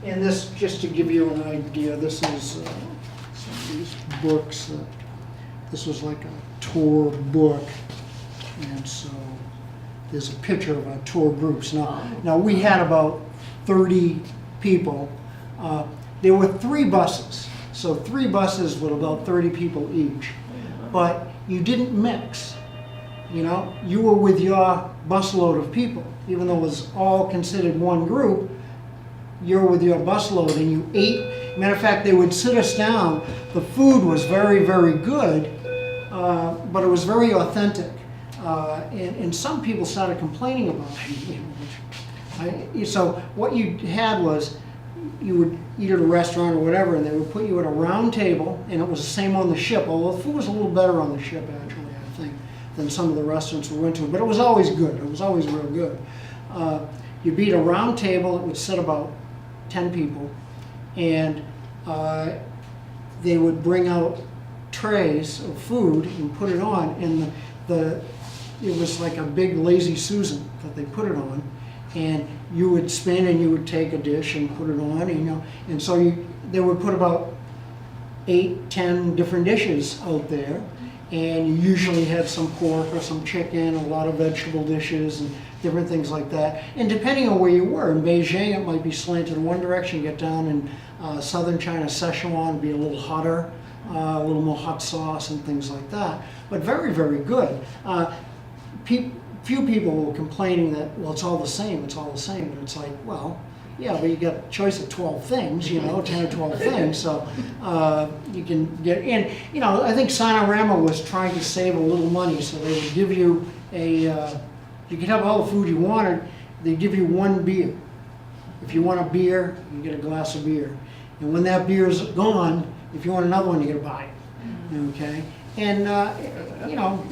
And this, just to give you an idea, this is some of these books. This was like a tour book, and so there's a picture of our tour groups. Now we had about 30 people. There were 3 buses, so 3 buses with about 30 people each. But you didn't mix. You were with your busload of people, even though it was all considered one group. You're with your busload, and you ate. Matter of fact, they would sit us down. The food was very, very good, but it was very authentic. And some people started complaining about it. So what you had was, you would eat at a restaurant or whatever, and they would put you at a round table, and it was the same on the ship, although the food was a little better on the ship, actually, I think, than some of the restaurants we went to, but it was always good. It was always real good. You'd be at a round table, it would sit about 10 people, and they would bring out trays of food and put it on, and it was like a big lazy Susan that they put it on, and you would spin and you would take a dish and put it on, you know, and so they would put about 8, 10 different dishes out there, and you usually had some pork or some chicken, a lot of vegetable dishes and different things like that. And depending on where you were, in Beijing it might be slanted in one direction, you get down in southern China, Szechuan would be a little hotter, a little more hot sauce and things like that, but very, very good. Few people were complaining that, well, it's all the same, and it's like, well, yeah, but you got a choice of 12 things, you know, 10 or 12 things, so you can get in. You know, I think Sinorama was trying to save a little money, so they would give you you could have all the food you wanted, they give you one beer. If you want a beer, you get a glass of beer. And when that beer's gone, if you want another one, you gotta buy it, okay? And, you know,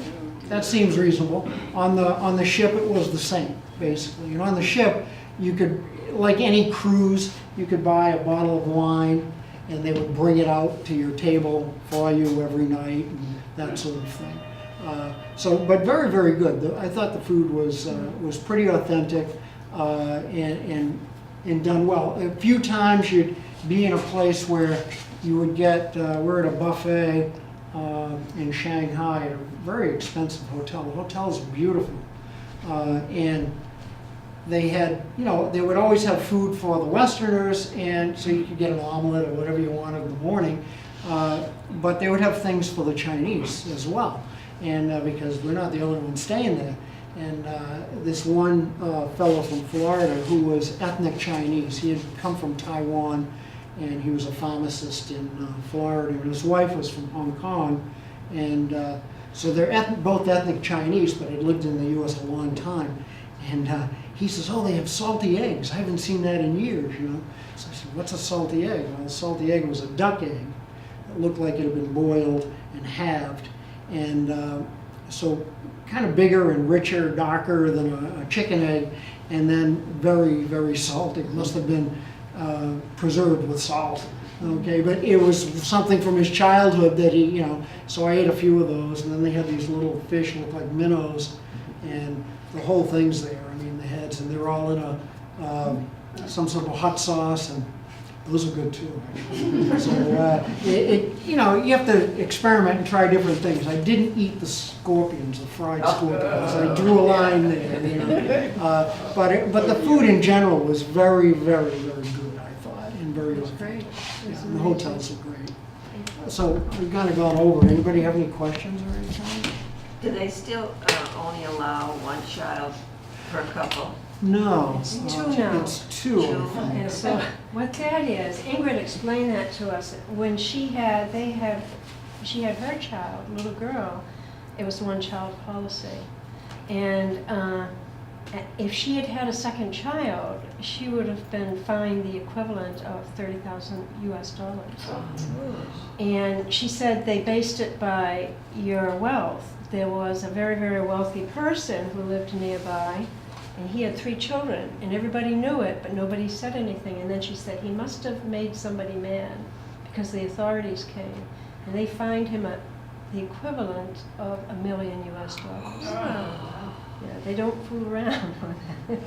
that seems reasonable. On the ship, it was the same, basically. And on the ship, you could, like any cruise, you could buy a bottle of wine, and they would bring it out to your table for you every night, and that sort of thing. But very, very good. I thought the food was pretty authentic and done well. A few times you'd be in a place where you would get, we're at a buffet in Shanghai at a very expensive hotel. The hotel's beautiful. And they had, you know, they would always have food for the Westerners, and so you could get an omelet or whatever you wanted in the morning. But they would have things for the Chinese as well. And because we're not the only ones staying there. And this one fellow from Florida who was ethnic Chinese, he had come from Taiwan, and he was a pharmacist in Florida, and his wife was from Hong Kong. And so they're both ethnic Chinese, but had lived in the U.S. a long time. And he says, oh, they have salty eggs. I haven't seen that in years, you know. So I said, what's a salty egg? Well, a salty egg was a duck egg. It looked like it had been boiled and halved. And so kind of bigger and richer, darker than a chicken egg, and then very, very salty. It must have been preserved with salt. Okay, but it was something from his childhood that he, you know, so I ate a few of those, and then they had these little fish that look like minnows, and the whole thing's there. I mean, the heads, and they're all in a some sort of hot sauce, and those are good too. So you know, you have to experiment and try different things. I didn't eat the scorpions, the fried scorpions. I drew a line there, you know. But the food in general was very, very, very good, I thought, and very Great. yeah, the hotels are great. So we've kind of gone over. Anybody have any questions or anything? Do they still only allow one child per couple? No. It's two now. It's two. I Two. think. And so what that is, Ingrid explained that to us, when she had her child, little girl, it was one child policy. And if she had had a second child, she would have been fined the equivalent of $30,000 US. And she said they based it by your wealth. There was a very, very wealthy person who lived nearby, and he had 3 children, and everybody knew it, but nobody said anything. And then she said he must have made somebody mad, because the authorities came, and they fined him the equivalent of $1 million US. Yeah, they don't fool around on that,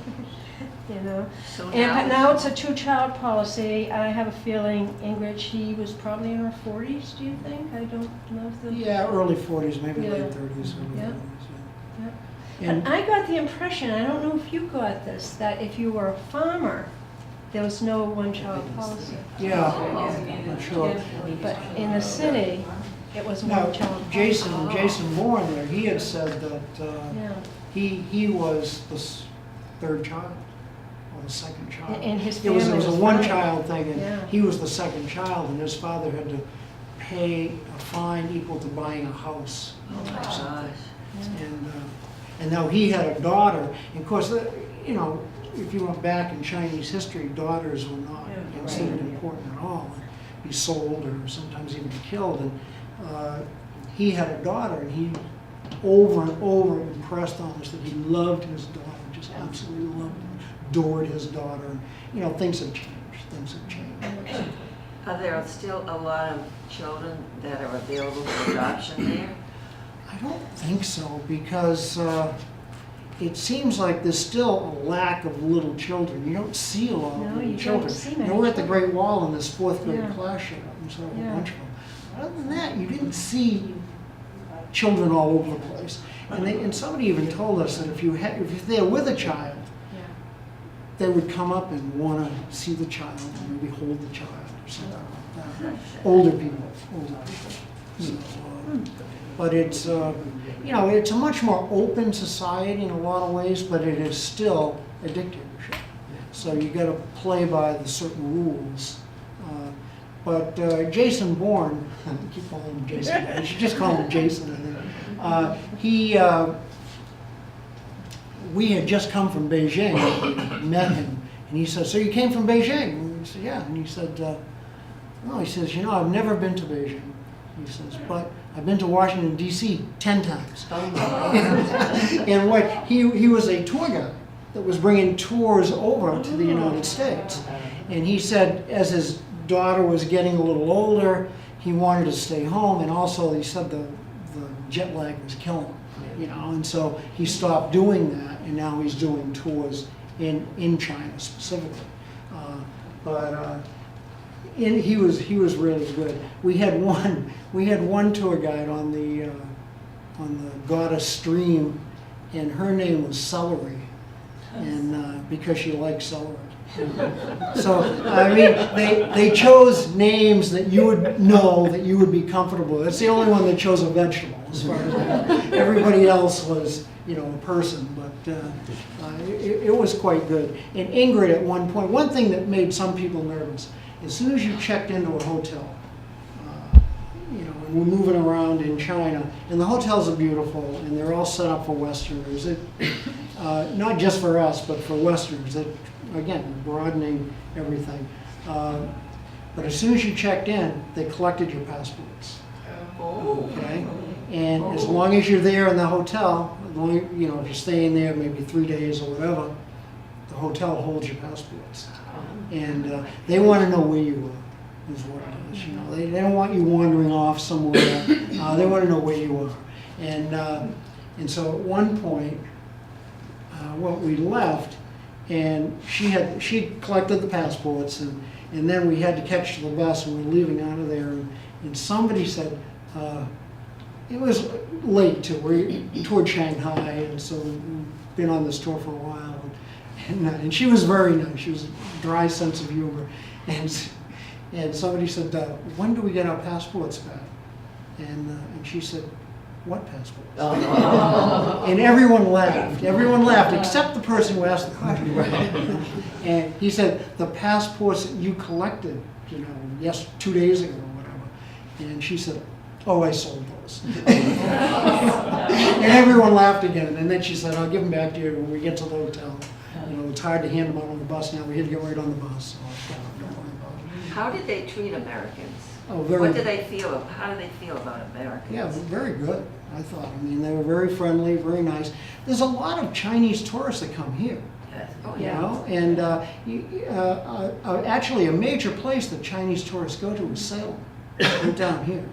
you know. So But now it's a 2-child policy. I have a feeling Ingrid, she was probably in her 40s, do you think? I don't know if the... Yeah, early 40s, maybe Yeah. late 30s. Yeah. Yeah. Yeah. And But I got the impression, I don't know if you got this, that if you were a farmer, there was no 1-child policy. yeah, I'm sure. But in the city, it was Now, 1-child policy. Jason Bourne there, he had said that Yeah. he was the 3rd child or the 2nd child. And his It was family a was one-child thing, Yeah. and he was the 2nd child, and his father had to pay a fine equal to buying a house. Oh my gosh. And now he had a daughter, and of course, you know, if you went back in Chinese history, daughters were not considered important at all. Be sold or sometimes even killed. And he had a daughter, and he over and over impressed on us that he loved his daughter, just absolutely loved her, adored his daughter. And, you know, things have changed. Things have changed. Are there still a lot of children that are available for adoption there? I don't think so, because it seems like there's still a lack of little children. You don't see a lot No, of you little don't children. see You many know, we're at the children. Great Wall in this fourth grade Yeah. class showed up, and so a Yeah. bunch of them. Other than that, you didn't see children all over the place. And somebody even told us that if if they're with a child, Yeah. they would come up and want to see the child and maybe hold the child or something like that. Older people. So, but it's, you know, it's a much more open society in a lot of ways, but it is still a dictatorship. So you got to play by the certain rules. But Jason Bourne, I keep calling him Jason, I should just call him Jason, I think. We had just come from Beijing, we met him, and he said, "So you came from Beijing?" And we said, "Yeah." And he said, "No," he says, "You know, I've never been to Beijing." He says, "But I've been to Washington, D.C. 10 times. And what he was a tour guide that was bringing tours over to the United States. And he said, as his daughter was getting a little older, he wanted to stay home, and also he said the jet lag was killing him, you know, and so he stopped doing that, and now he's doing tours in China specifically. He was really good. We had one tour guide on the Goddess Stream, and her name was Celery, and because she likes celery. So I mean, they chose names that you would know, that you would be comfortable with. It's the only one that chose a vegetable, as far as I know. Everybody else was, you know, a person, but it was quite good. And Ingrid, at one point, one thing that made some people nervous, as soon as you checked into a hotel, you know, and we're moving around in China, and the hotels are beautiful, and they're all set up for Westerners. Not just for us, but for Westerners. Again, broadening everything. But as soon as you checked in, they collected your passports. Okay? And as long as you're there in the hotel, as long, you know, if you're staying there maybe 3 days or whatever, the hotel holds your passports. And they want to know where you were, is what it is. You know, they don't want you wandering off somewhere. They want to know where you are. And so at one point, we left, and she collected the passports, and then we had to catch the bus, and we were leaving out of there, and somebody said, it was late too, we're toward Shanghai, and so we've been on this tour for a while, and she was very nice. She was a dry sense of humor, and somebody said, "When do we get our passports back?" And she said, "What passports?" And everyone laughed, except the person who asked the question. And he said, "The passports that you collected, you know, 2 days ago or whatever." And she said, "Oh, I sold those." And everyone laughed again. And then she said, "I'll give them back to you when we get to the hotel. You know, it's hard to hand them out on the bus now. We had to get right on the bus." So don't worry about it. How did they treat Americans? Oh, very. What do they feel? How do they feel about Americans? Yeah, very good, I thought. I mean, they were very friendly, very nice. There's a lot of Chinese tourists that come here, Yes. Oh, you yeah. know, and actually a major place that Chinese tourists go to is Salem, right down here.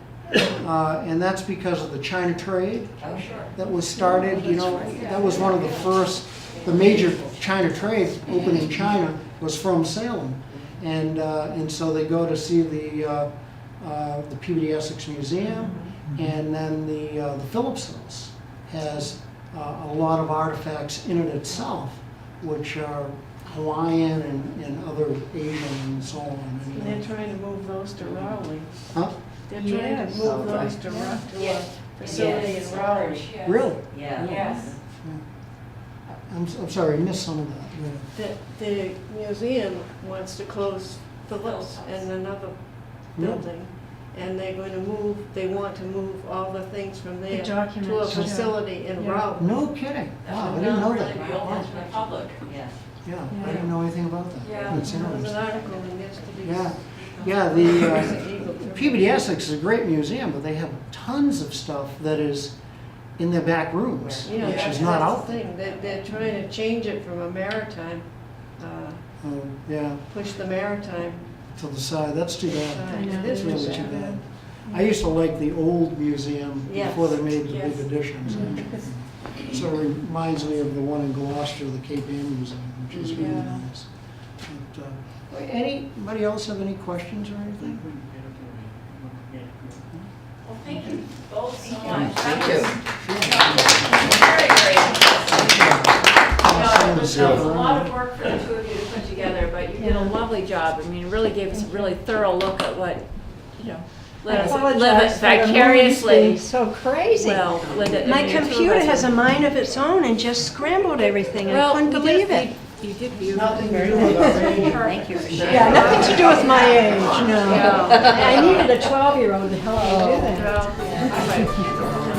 And that's because of the China trade Oh, sure. that was started, you know, that was one of the first, the major China trade opened in China was from Salem. And so they go to see the Peabody Essex Museum, and then the Phillips House has a lot of artifacts in it itself, which are Hawaiian and other Asian and so on. And they're trying to move those to Raleigh. Huh? They're trying to Yes. move those to Yeah. a facility in Raleigh. Yes. Really? Yeah. Yes. I'm sorry, I missed some of that. The museum wants to close Phillips and another building, and they're going to move, they want to move all the things from there to a documents, yeah. facility in Yeah. Raleigh. No kidding. Wow, I didn't know that. Wow. to the public. Yes. Yeah, I didn't know anything about that. Yeah. That's There was interesting. an article in yesterday's. Yeah, the Peabody Essex is a great museum, but they have tons of stuff that is in their back rooms, Yeah, which that's is not the out there. thing. They're trying to change it from a maritime, Yeah, push the maritime to the side. That's too bad. side. know. It is Really really too bad. bad. I used to like the old museum Yes. before they made the Yes. big additions. Because Sort of reminds me of the one in Gloucester, the Cape Ann Museum, which is really Yeah. nice. But, anybody else have any questions or anything? Well, thank you both so much. Thank you. Very, very Awesome. interesting. It was a lot of work for the two of you to put together, but you did a lovely job. I mean, it really gave us a really thorough look at what, you know, I live apologize for the movies vicariously. being so crazy. Well, Linda, I My mean, the two of computer us has a have- mind of its own and just scrambled everything. I couldn't we believe did- it. You did beautiful. Nothing to do with our age. Thank you for sharing. Yeah, nothing to do with my age, no. No. I needed a 12-year-old to help me do that. Well, yeah, I might-